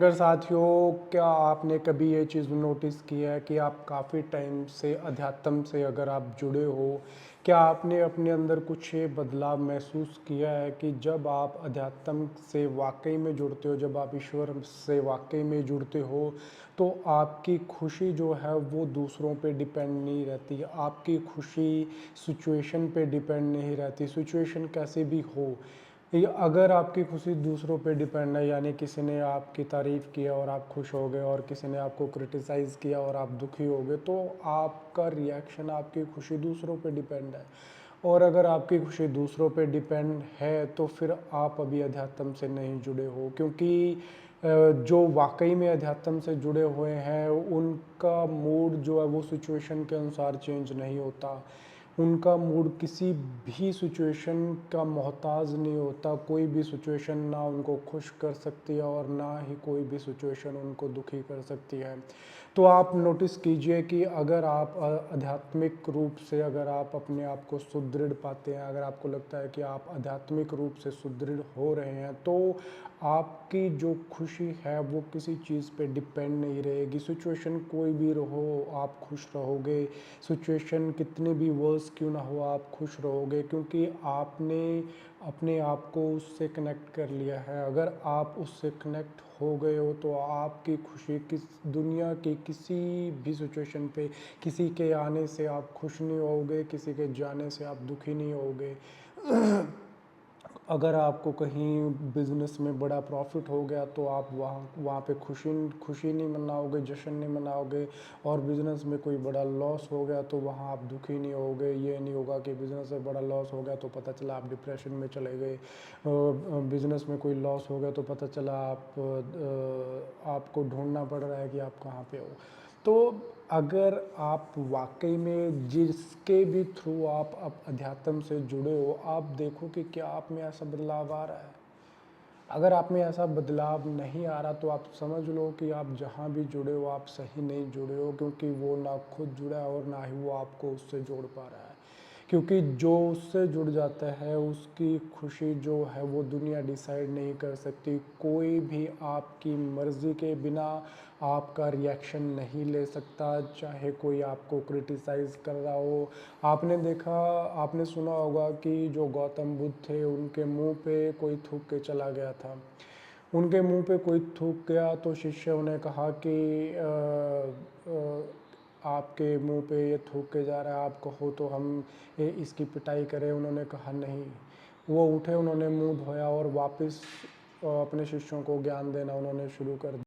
अगर साथियों, क्या आपने कभी ये चीज़ नोटिस की है कि आप काफ़ी टाइम से अध्यात्म से अगर आप जुड़े हो, क्या आपने अपने अंदर कुछ ये बदलाव महसूस किया है कि जब आप अध्यात्म से वाक़ई में जुड़ते हो, जब आप ईश्वर से वाक़ई में जुड़ते हो, तो आपकी खुशी जो है वो दूसरों पे डिपेंड नहीं रहती। आपकी खुशी सिचुएशन पे डिपेंड नहीं रहती, सिचुएशन कैसे भी हो। ये अगर आपकी खुशी दूसरों पे डिपेंड है, यानी किसी ने आपकी तारीफ़ किया और आप खुश हो गए और किसी ने आपको क्रिटिसाइज़ किया और आप दुखी हो गए, तो आपका रिएक्शन, आपकी खुशी दूसरों पे डिपेंड है। और अगर आपकी खुशी दूसरों पे डिपेंड है तो फिर आप अभी अध्यात्म से नहीं जुड़े हो, क्योंकि जो वाकई में अध्यात्म से जुड़े हुए हैं उनका मूड जो है वो सिचुएशन के अनुसार चेंज नहीं होता। उनका मूड किसी भी सिचुएशन का मोहताज नहीं होता। कोई भी सिचुएशन ना उनको खुश कर सकती है और ना ही कोई भी सिचुएशन उनको दुखी कर सकती है। तो आप नोटिस कीजिए कि अगर आप आध्यात्मिक रूप से अगर आप अपने आप को सुदृढ़ पाते हैं, अगर आपको लगता है कि आप आध्यात्मिक रूप से सुदृढ़ हो रहे हैं, तो आपकी जो खुशी है वो किसी चीज़ पे डिपेंड नहीं रहेगी। सिचुएशन कोई भी रहो, आप खुश रहोगे। सिचुएशन कितनी भी वर्स क्यों ना हो, आप खुश रहोगे, क्योंकि आपने अपने आप को उससे कनेक्ट कर लिया है। अगर आप उससे कनेक्ट हो गए हो तो आपकी खुशी किस दुनिया की किसी भी सिचुएशन पे, किसी के आने से आप खुश नहीं होगे, किसी के जाने से आप दुखी नहीं होगे। अगर आपको कहीं बिजनेस में बड़ा प्रॉफिट हो गया तो आप वहाँ वहाँ पे खुशी खुशी नहीं मनाओगे, जश्न नहीं मनाओगे। और बिजनेस में कोई बड़ा लॉस हो गया तो वहाँ आप दुखी नहीं होगे। ये नहीं होगा कि बिजनेस में बड़ा लॉस हो गया तो पता चला आप डिप्रेशन में चले गए। बिजनेस में कोई लॉस हो गया तो पता चला आपको ढूंढना पड़ रहा है कि आप कहाँ पे हो। तो अगर आप वाकई में जिसके भी थ्रू आप अध्यात्म से जुड़े हो, आप देखो कि क्या आप में ऐसा बदलाव आ रहा है। अगर आप में ऐसा बदलाव नहीं आ रहा तो आप समझ लो कि आप जहाँ भी जुड़े हो आप सही नहीं जुड़े हो, क्योंकि वो ना खुद जुड़ा है और ना ही वो आपको उससे जोड़ पा रहा है। क्योंकि जो उससे जुड़ जाता है उसकी खुशी जो है वो दुनिया डिसाइड नहीं कर सकती। कोई भी आपकी मर्ज़ी के बिना आपका रिएक्शन नहीं ले सकता, चाहे कोई आपको क्रिटिसाइज़ कर रहा हो। आपने देखा, आपने सुना होगा कि जो गौतम बुद्ध थे उनके मुंह पे कोई थूक के चला गया था। उनके मुंह पे कोई थूक गया तो शिष्यों ने कहा कि आपके मुंह पे ये थूक के जा रहा है, आप कहो तो हम इसकी पिटाई करें। उन्होंने कहा नहीं। वो उठे, उन्होंने मुंह धोया और वापस अपने शिष्यों को ज्ञान देना उन्होंने शुरू कर दिया।